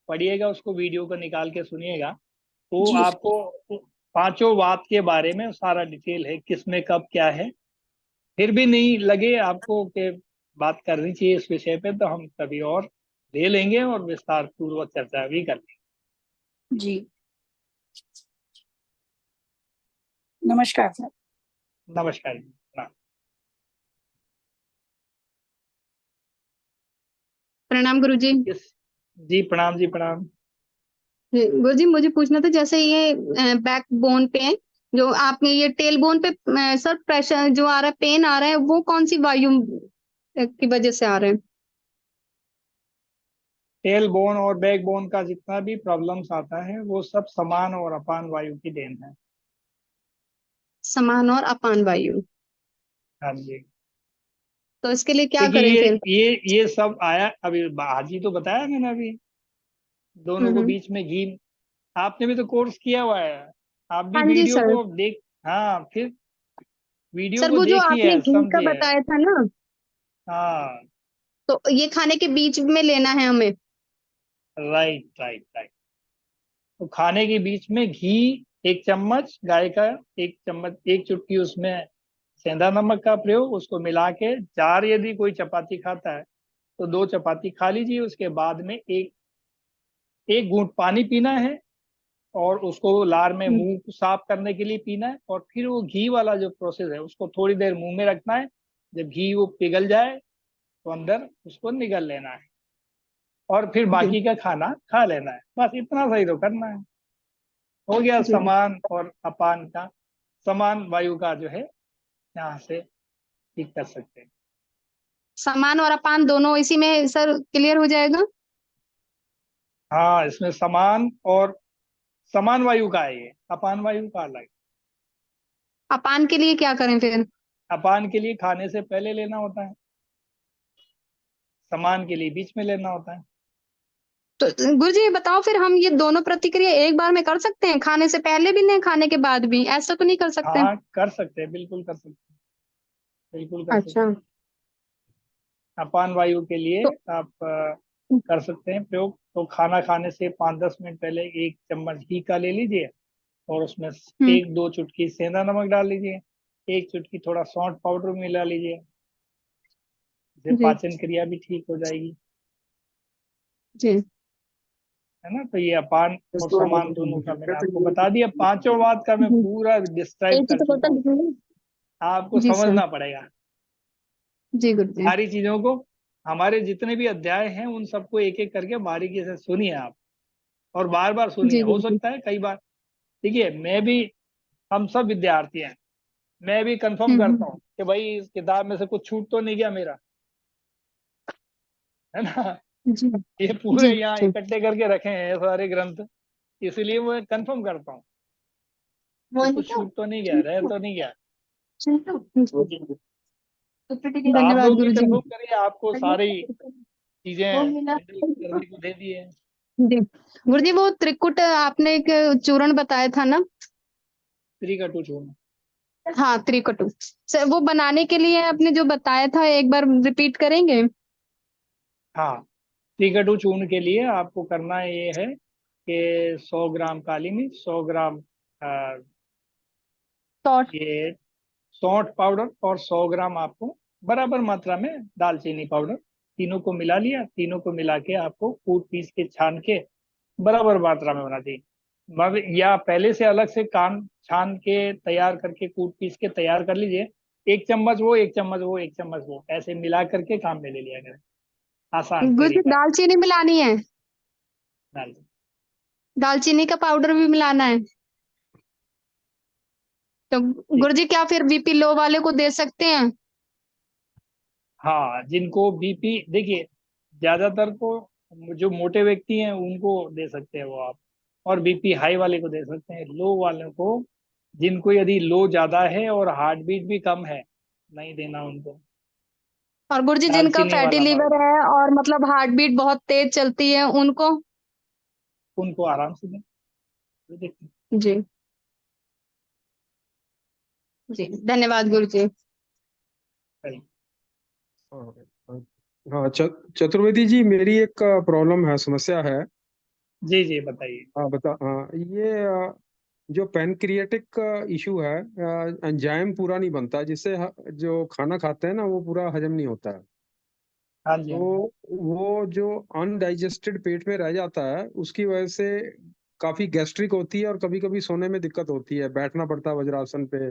पढ़िएगा उसको, वीडियो को निकाल के सुनिएगा, तो जी। आपको पांचों वात के बारे में सारा डिटेल है, किसमें कब क्या है। फिर भी नहीं लगे आपको कि बात करनी चाहिए इस विषय पे, तो हम कभी और ले लेंगे और विस्तार पूर्वक चर्चा भी कर जी नमस्कार सर। लेंगे। नमस्कार जी। प्रणाम। प्रणाम गुरुजी। किस, जी प्रणाम जी प्रणाम। गुरुजी मुझे पूछना था, जैसे ये बैक बोन पे जो आपने ये टेल बोन पे सर प्रेशर जो आ रहा है, पेन आ रहा है, वो कौन सी वायु की वजह से आ रहा है? टेल बोन और बैक बोन का जितना भी प्रॉब्लम्स आता है वो सब समान और अपान वायु की देन है। समान और अपान वायु। हाँ जी। तो इसके लिए क्या देखिए करें फिर? ये सब आया अभी, आज ही तो बताया मैंने अभी, दोनों को हम्म। बीच में घी। आपने भी तो कोर्स किया हुआ है, आप भी हाँ जी वीडियो सर। को देख, हाँ फिर वीडियो सर को वो जो देखिए आपने है, घी का समझिए। बताया था ना, हाँ, तो ये खाने के बीच में लेना है हमें? Right right right. तो खाने के बीच में घी 1 चम्मच गाय का, 1 चम्मच 1 चुटकी उसमें सेंधा नमक का प्रयोग, उसको मिला के 4, यदि कोई चपाती खाता है तो 2 चपाती खा लीजिए। उसके बाद में एक एक घूंट पानी पीना है, और उसको लार में हम्म। मुंह को साफ करने के लिए पीना है, और फिर वो घी वाला जो प्रोसेस है उसको थोड़ी देर मुंह में रखना है। जब घी वो पिघल जाए तो अंदर उसको निगल लेना है, और फिर जी बाकी का खाना खा लेना है। बस इतना सही तो करना है। हो गया जी। समान और अपान का, समान वायु का जो है यहाँ से ठीक कर सकते हैं। समान और अपान दोनों इसी में सर क्लियर हो जाएगा? हाँ, इसमें समान और, समान वायु का है ये, अपान वायु का अलग। अपान के लिए क्या करें फिर? अपान के लिए खाने से पहले लेना होता है, समान के लिए बीच में लेना होता है। तो गुरुजी ये बताओ, फिर हम ये दोनों प्रतिक्रिया एक बार में कर सकते हैं? खाने से पहले भी नहीं, खाने के बाद भी? ऐसा तो नहीं कर सकते? हाँ कर सकते हैं, बिल्कुल कर सकते हैं, बिल्कुल कर सकते अच्छा। हैं। अपान वायु के लिए तो आप कर सकते हैं प्रयोग। तो खाना खाने से 5-10 मिनट पहले 1 चम्मच घी का ले लीजिए, और उसमें हम्म। 1-2 चुटकी सेंधा नमक डाल लीजिए, 1 चुटकी थोड़ा सौंठ पाउडर मिला लीजिए, इससे जी पाचन क्रिया भी ठीक हो जाएगी, जी। है ना। तो ये अपान और समान दोनों का मैंने आपको बता दिया, पांचों बात का मैं जी। पूरा डिस्क्राइब एक ही कर तो चुका बोतल हूँ। लिखेंगे। आपको जी सर। समझना पड़ेगा जी गुरुजी। सारी चीजों को। हमारे जितने भी अध्याय हैं उन सबको एक एक करके बारीकी से सुनिए आप, और बार बार सुनिए। जी हो गुरुजी। सकता है कई बार, देखिए मैं भी, हम सब विद्यार्थी हैं, मैं भी कंफर्म करता हम्म। हूँ कि भाई इस किताब में से कुछ छूट तो नहीं गया मेरा, है ना। जी ये पूरे जी यहाँ जी। इकट्ठे करके रखे हैं ये सारे ग्रंथ, इसलिए मैं कंफर्म करता हूँ। तो कुछ छूट तो नहीं गया, रह तो नहीं गया। तो आप धन्यवाद लोग ही गुरुजी। कंफर्म करिए, आपको सारी चीजें हैंडल करने को दे दी है। जी गुरुजी, वो त्रिकुट आपने एक चूर्ण बताया था ना? 3 का 2 चूर्ण। हाँ, त्रिकटु सर, वो बनाने के लिए आपने जो बताया था एक बार रिपीट करेंगे? हाँ, 3 का 2 चूर्ण के लिए आपको करना ये है कि 100 ग्राम काली मिर्च, 100 ग्राम सॉल्ट। ये सौंठ पाउडर और 100 ग्राम आपको बराबर मात्रा में दालचीनी पाउडर, तीनों को मिला लिया। तीनों को मिला के आपको कूट पीस के छान के बराबर मात्रा में बना दी। या पहले से अलग से कान छान के तैयार करके कूट पीस के तैयार कर लीजिए। 1 चम्मच वो, 1 चम्मच वो, 1 चम्मच वो, ऐसे मिला करके काम में ले लिया करें। आसान गुरुजी, तरीका है। दालचीनी मिलानी है? डाल। दालचीनी का पाउडर भी मिलाना है? तो जी। गुरुजी, क्या फिर बीपी लो वाले को दे सकते हैं? हाँ, जिनको बीपी, देखिए ज्यादातर को जो मोटे व्यक्ति हैं उनको दे सकते हैं वो आप, और बीपी हाई वाले को दे सकते हैं। लो वाले को, जिनको यदि लो ज्यादा है और हार्ट बीट भी कम है, नहीं देना उनको। और गुरुजी, जिनका दालचीनी फैटी वाला लीवर पाउडर है और मतलब हार्ट बीट बहुत तेज चलती है, उनको? उनको आराम से दें। ये देखिए। जी जी, धन्यवाद गुरुजी। सही। हाँ हाँ, चतुर्वेदी जी, मेरी एक प्रॉब्लम है, समस्या है। जी जी, बताइए। हाँ बता, हाँ ये जो पैनक्रियाटिक इशू है, एंजाइम पूरा नहीं बनता, जिससे जो खाना खाते हैं ना वो पूरा हजम नहीं होता है। हाँ जी, हाँ जी। तो वो जो अनडाइजेस्टेड पेट में रह जाता है, उसकी वजह से काफी गैस्ट्रिक होती है और कभी कभी सोने में दिक्कत होती है। बैठना पड़ता है वज्रासन पे,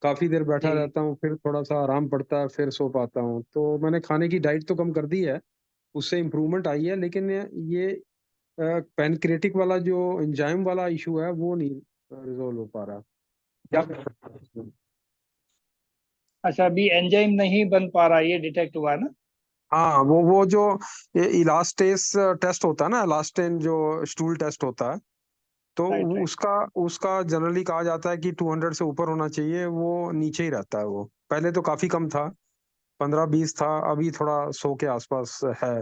काफी देर बैठा जी। रहता हूँ, फिर थोड़ा सा आराम पड़ता है, फिर सो पाता हूँ। तो मैंने खाने की डाइट तो कम कर दी है, उससे इम्प्रूवमेंट आई है, लेकिन ये पैनक्रेटिक वाला जो एंजाइम वाला इशू है वो नहीं रिजोल्व हो पा रहा। क्या कर सकते हैं इसमें? अच्छा, अभी एंजाइम नहीं बन पा रहा, ये डिटेक्ट हुआ है ना? हाँ, वो जो इलास्टेस टेस्ट होता है ना, इलास्टेन जो स्टूल टेस्ट होता है, तो राइट राइट। उसका उसका जनरली कहा जाता है कि 200 से ऊपर होना चाहिए। वो नीचे ही रहता है। वो पहले तो काफी कम था, 15-20 था, अभी थोड़ा 100 के आसपास है।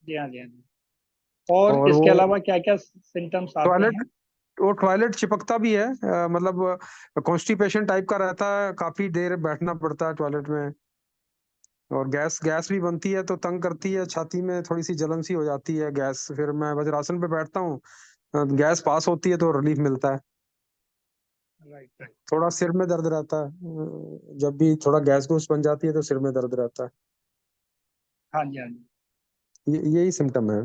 जी हाँ, जी हाँ जी। और और इसके वो अलावा क्या क्या सिम्टम्स आते टॉयलेट हैं? वो टॉयलेट चिपकता भी है, मतलब कॉन्स्टिपेशन टाइप का रहता है, काफी देर बैठना पड़ता है टॉयलेट में। और गैस गैस भी बनती है, तो तंग करती है, छाती में थोड़ी सी जलन सी हो जाती है गैस। फिर मैं वज्रासन पे बैठता हूँ, गैस पास होती है तो रिलीफ मिलता है। Right right. थोड़ा सिर में दर्द रहता है, जब भी थोड़ा गैस गोस बन जाती है तो सिर में दर्द रहता है। हाँ जी, हाँ जी। यही सिम्टम है।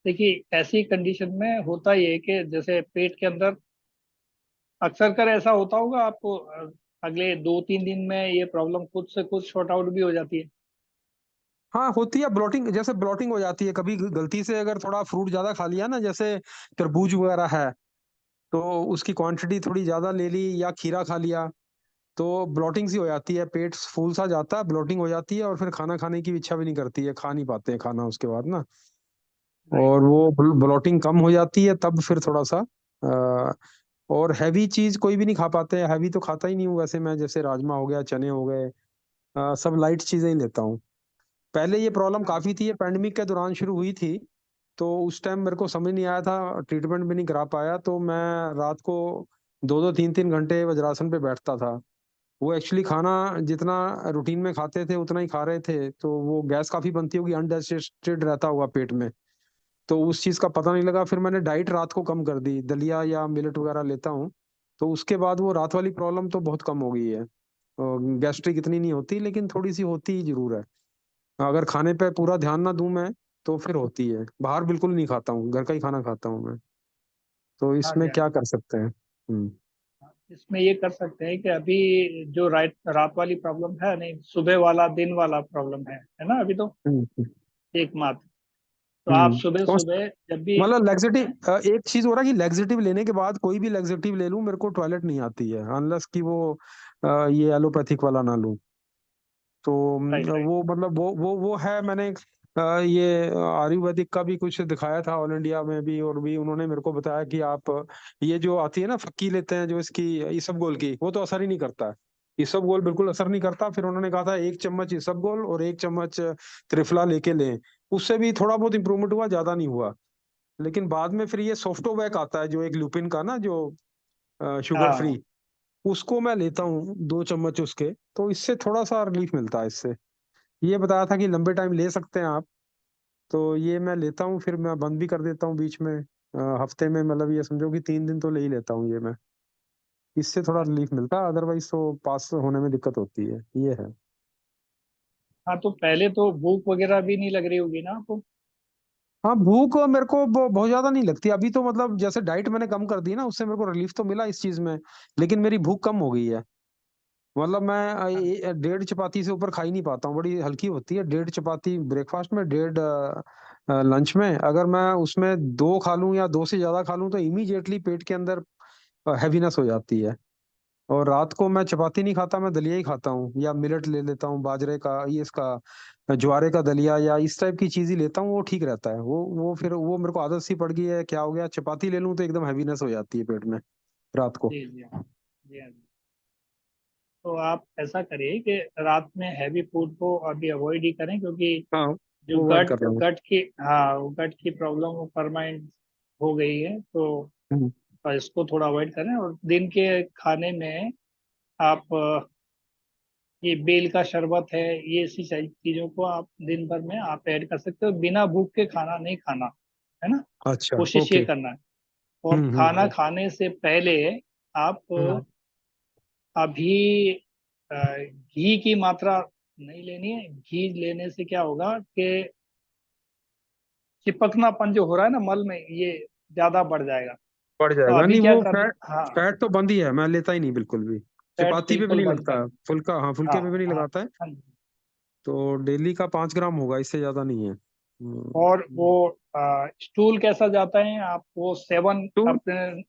देखिए, ऐसी कंडीशन में होता ये है कि जैसे पेट के अंदर अक्सर कर ऐसा होता होगा आपको, अगले 2-3 दिन में ये प्रॉब्लम खुद से खुद शॉर्ट आउट भी हो जाती है। हाँ, होती है ब्लोटिंग, जैसे ब्लोटिंग हो जाती है कभी गलती से, अगर थोड़ा फ्रूट ज्यादा खा लिया ना, जैसे तरबूज वगैरह है, तो उसकी क्वांटिटी थोड़ी ज्यादा ले ली, या खीरा खा लिया, तो ब्लोटिंग सी हो जाती है, पेट फूल सा जाता है, ब्लोटिंग हो जाती है, और फिर खाना खाने की इच्छा भी नहीं करती है, खा नहीं पाते हैं खाना उसके बाद ना। राइट। और वो ब्लोटिंग कम हो जाती है तब फिर थोड़ा सा और हैवी चीज कोई भी नहीं खा पाते। हैवी तो खाता ही नहीं हूँ वैसे मैं, जैसे राजमा हो गया, चने हो गए, सब लाइट चीजें ही लेता हूँ। पहले ये प्रॉब्लम हाँ काफी थी, ये पैंडेमिक के दौरान शुरू हुई थी, तो उस टाइम मेरे को समझ नहीं आया था, ट्रीटमेंट भी नहीं करा पाया, तो मैं रात को 2-2 3-3 घंटे वज्रासन पे बैठता था। वो एक्चुअली खाना जितना रूटीन में खाते थे उतना ही खा रहे थे, तो वो गैस काफी बनती होगी, अनडाइजेस्टेड रहता होगा पेट में, तो उस चीज का पता नहीं लगा। फिर मैंने डाइट रात को कम कर दी, दलिया या मिलेट वगैरह लेता हूँ, तो उसके बाद वो रात वाली प्रॉब्लम तो बहुत कम हो गई है। गैस्ट्रिक इतनी नहीं होती, लेकिन थोड़ी सी होती ही जरूर है। अगर खाने पे पूरा ध्यान ना दूं मैं, तो फिर होती है। बाहर बिल्कुल नहीं खाता हूँ, घर का ही खाना खाता हूँ मैं। तो हाँ जी, इसमें हाँ क्या जी। कर सकते हैं? इसमें ये कर सकते हैं कि अभी जो रात वाली प्रॉब्लम है, नहीं सुबह वाला दिन वाला प्रॉब्लम है ना, अभी तो हम्म एक मात्र। तो आप हम्म सुबह तो सुबह जब भी, मतलब लैक्सेटिव, एक चीज हो रहा है कि लैक्सेटिव लेने के बाद, कोई भी लैक्सेटिव ले लूं, मेरे को टॉयलेट नहीं आती है, अनलेस कि वो ये एलोपैथिक वाला ना लूं। तो राइट राइट। वो मतलब वो है, मैंने ये आयुर्वेदिक का भी कुछ दिखाया था ऑल इंडिया में भी, और भी उन्होंने मेरे को बताया कि आप ये जो आती है ना फक्की लेते हैं जो इसकी इसबगोल की, वो तो असर ही नहीं करता है। इसबगोल बिल्कुल असर नहीं करता। फिर उन्होंने कहा था 1 चम्मच इसबगोल और 1 चम्मच त्रिफला लेके लें। उससे भी थोड़ा बहुत इम्प्रूवमेंट हुआ, ज्यादा नहीं हुआ। लेकिन बाद में फिर ये सॉफ्टोवैक आता है जो एक लुपिन का ना, जो शुगर हाँ। फ्री, उसको मैं लेता हूँ 2 चम्मच उसके, तो इससे थोड़ा सा रिलीफ मिलता है इससे। ये बताया था कि लंबे टाइम ले सकते हैं आप, तो ये मैं लेता हूँ, फिर मैं बंद भी कर देता हूँ बीच में। हफ्ते में मतलब ये समझो कि 3 दिन तो ले ही लेता हूँ ये मैं। इससे थोड़ा रिलीफ मिलता है, अदरवाइज तो पास होने में दिक्कत होती है, ये है। हाँ, तो पहले तो भूख वगैरह भी नहीं लग रही होगी ना आपको? हाँ, भूख मेरे को बहुत ज्यादा नहीं लगती अभी तो, मतलब जैसे डाइट मैंने कम कर दी ना, उससे मेरे को रिलीफ तो मिला इस चीज में। लेकिन मेरी भूख कम हो गई है। मतलब मैं हाँ। 1.5 चपाती से ऊपर खा ही नहीं पाता हूँ, बड़ी हल्की होती है। 1.5 चपाती ब्रेकफास्ट में, 1.5 लंच में। अगर मैं उसमें 2 खा लूं या 2 से ज्यादा खा लूं तो इमीडिएटली पेट के अंदर हैवीनेस हो जाती है। और रात को मैं चपाती नहीं खाता, मैं दलिया ही खाता हूँ, या मिलेट ले लेता हूँ, बाजरे का, ये इसका ज्वारे का दलिया, या इस टाइप की चीज ही लेता हूँ। वो ठीक रहता है। वो फिर वो मेरे को आदत सी पड़ गई है। क्या हो गया, चपाती ले लूं तो एकदम हैवीनेस हो जाती है पेट में रात को। जी जी हाँ। जी हाँ। तो आप ऐसा करिए कि रात में हैवी फूड को अभी अवॉइड ही करें, क्योंकि हाँ, जो वो अवॉइड गट कर रहा हूँ। गट की, हाँ, वो गट की प्रॉब्लम वो परमानेंट हो गई है, तो हम्म, इसको थोड़ा अवॉइड करें। और दिन के खाने में आप ये बेल का शरबत है, ये ऐसी चीजों को आप दिन भर में आप ऐड कर सकते हो। बिना भूख के खाना नहीं खाना है ना, अच्छा, कोशिश ये ओके। करना है। और खाना हम्म। खाने से पहले आप हम्म। अभी घी की मात्रा नहीं लेनी है। घी लेने से क्या होगा कि चिपकनापन जो हो रहा है ना मल में, ये ज्यादा बढ़ जाएगा। बढ़ तो जाएगा अभी नहीं क्या वो कर, फैट। हाँ, फैट तो बंद ही है, मैं लेता ही नहीं बिल्कुल भी। फैट चपाती पे भी बिल्कुल नहीं बंद लगता कर। है, फुल्का, हाँ, हाँ फुल्के पे भी नहीं हाँ लगाता है। हाँ जी। तो डेली का 5 ग्राम होगा, इससे ज्यादा नहीं है। और वो स्टूल कैसा जाता है? आप वो 7 तो अपने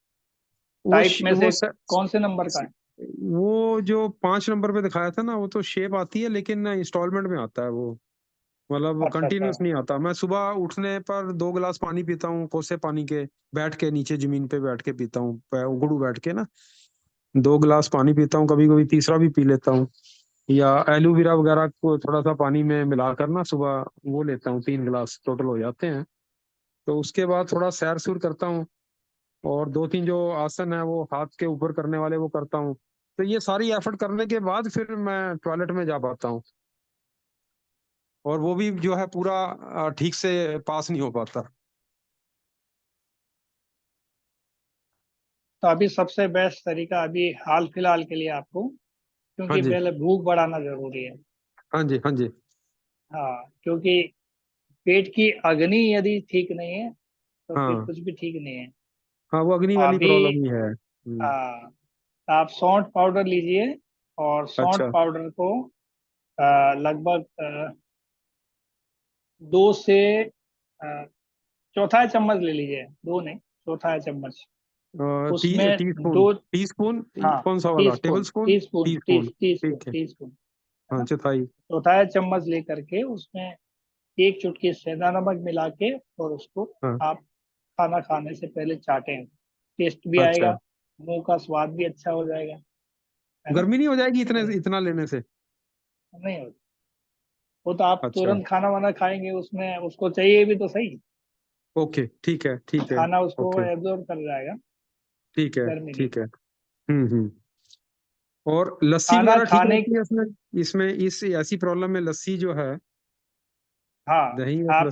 टाइप में वो से कौन से नंबर का है? वो जो 5 नंबर पे दिखाया था ना, वो तो शेप आती है, लेकिन इंस्टॉलमेंट में आता है वो। मतलब अच्छा अच्छा। कंटिन्यूस नहीं आता। मैं सुबह उठने पर 2 गिलास पानी पीता हूँ, कोसे पानी के, बैठ के नीचे जमीन पे बैठ के पीता हूँ, उगड़ू बैठ के ना। 2 गिलास पानी पीता हूँ, कभी कभी तीसरा भी पी लेता हूँ। या एलोवेरा वगैरह को थोड़ा सा पानी में मिलाकर ना सुबह, वो लेता हूँ, 3 गिलास टोटल हो जाते हैं। तो उसके बाद थोड़ा सैर सूर करता हूँ, और 2-3 जो आसन है वो हाथ के ऊपर करने वाले वो करता हूँ। तो ये सारी एफर्ट करने के बाद फिर मैं टॉयलेट में जा पाता हूँ। और वो भी जो है पूरा ठीक से पास नहीं हो पाता। तो अभी सबसे बेस्ट तरीका अभी हाल फिलहाल के लिए आपको, हाँ क्योंकि जी, पहले भूख बढ़ाना जरूरी है। हाँ जी, हाँ जी। हाँ, क्योंकि पेट की अग्नि यदि ठीक नहीं है तो फिर हाँ, कुछ भी ठीक नहीं है। हाँ, वो अग्नि वाली अभी प्रॉब्लम ही है। हाँ, आप सौंठ पाउडर लीजिए, और सौंठ अच्छा, पाउडर को लगभग 2 से चौथाई चम्मच ले लीजिए। दो नहीं, चौथाई चम्मच। उसमें टी स्पून, दो, टी स्पून, हाँ, कौन सा टी वाला, table spoon spoon? Tea spoon tea spoon, ठीक है। टी स्पून है हाँ, ना। चौथाई। चौथाई चम्मच लेकर के उसमें एक चुटकी सेंधा नमक मिला के, और उसको हाँ, आप खाना खाने से पहले चाटें। टेस्ट भी अच्छा। आएगा, मुंह का स्वाद भी अच्छा हो जाएगा, है ना। गर्मी नहीं हो जाएगी इतने तो इतना लेने से? नहीं होता। वो तो आप अच्छा, तुरंत खाना वाना खाएंगे, उसमें उसको चाहिए भी तो सही। ओके, ठीक है, ठीक है। खाना उसको ओके, एब्जॉर्ब कर जाएगा, ठीक है, गर्मी नहीं। ठीक है। हम्म। और लस्सी खाना वगैरह ठीक खाने, रहती है इसमें? इसमें इस ऐसी प्रॉब्लम में लस्सी जो है, हाँ, दही और आपको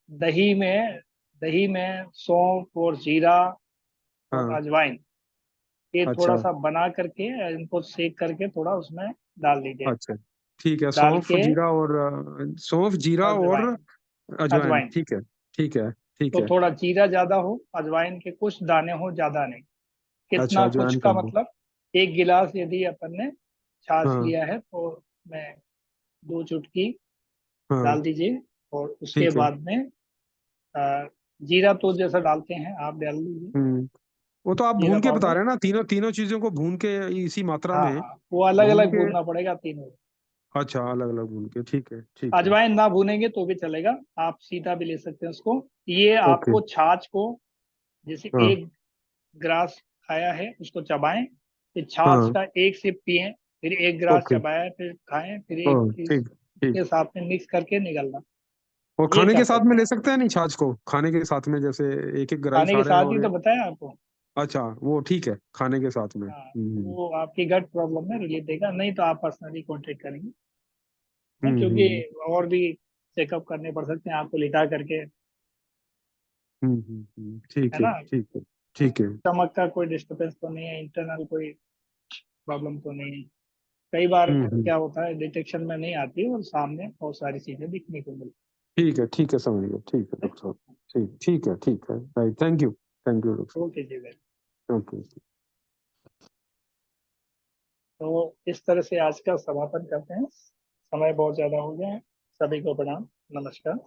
लस्सी। दही में सौंफ और जीरा और हाँ, अजवाइन, ये थोड़ा अच्छा, सा बना करके, इनको सेक करके थोड़ा उसमें डाल दीजिए। अच्छा, ठीक है। डाल के सौंफ, जीरा और अजवाइन, अजवाइन, अजवाइन, ठीक है, ठीक है, ठीक तो है। थोड़ा जीरा ज्यादा हो, अजवाइन के कुछ दाने हो, ज्यादा नहीं। अच्छा, कितना कुछ अजवाइन का कम हो। मतलब, 1 गिलास यदि अपन ने छाछ हाँ, लिया है तो उसमें 2 चुटकी हाँ, डाल दीजिए। और उसके ठीक है। बाद में अ, जीरा तो जैसा डालते हैं आप डाल दीजिए। हम्म। वो तो आप जीरा भून के बता पाउडर, रहे हैं ना, तीनों तीनों चीजों को भून के इसी मात्रा हाँ में हाँ, वो अलग भून अलग के। भूनना पड़ेगा तीनों। अच्छा, अलग अलग भून के, ठीक है, ठीक है। अजवाइन ना भूनेंगे तो भी चलेगा, आप सीधा भी ले सकते हैं उसको। ये ओके। आपको छाछ को, जैसे हाँ एक ग्रास खाया है उसको चबाएं, फिर छाछ हाँ। का एक सिप पिए, फिर एक ग्रास ओके। चबाएं, फिर खाएं, फिर एक हाँ, ठीक ठीक। के साथ में मिक्स करके निगलना। और ये खाने कर के साथ सकते में ले हैं, सकते हैं नहीं छाछ को, खाने के साथ में जैसे एक एक ग्राही खाने खा के रहे हैं साथ ही और तो बताया आपको। अच्छा, वो ठीक है, खाने के साथ में। हाँ, वो आपकी गट प्रॉब्लम में रिलीफ देगा, नहीं तो आप पर्सनली कांटेक्ट करेंगे ना, क्योंकि हम्म। और भी चेकअप करने पड़ सकते हैं आपको लिटा करके, ठीक है है, ना। ठीक है, ठीक है। स्टमक का कोई डिस्टरबेंस तो नहीं है, इंटरनल कोई प्रॉब्लम तो नहीं है। कई बार हम्म। क्या होता है, डिटेक्शन में नहीं आती है और सामने बहुत सारी चीजें दिखने को मिलती ठीक है, समझ गया, ठीक है है। डॉक्टर साहब। ठीक है, right, thank you doctor okay जी वेल। साहब, ओके। तो इस तरह से आज का समापन करते हैं, समय बहुत ज्यादा हो गया है। सभी को प्रणाम, नमस्कार।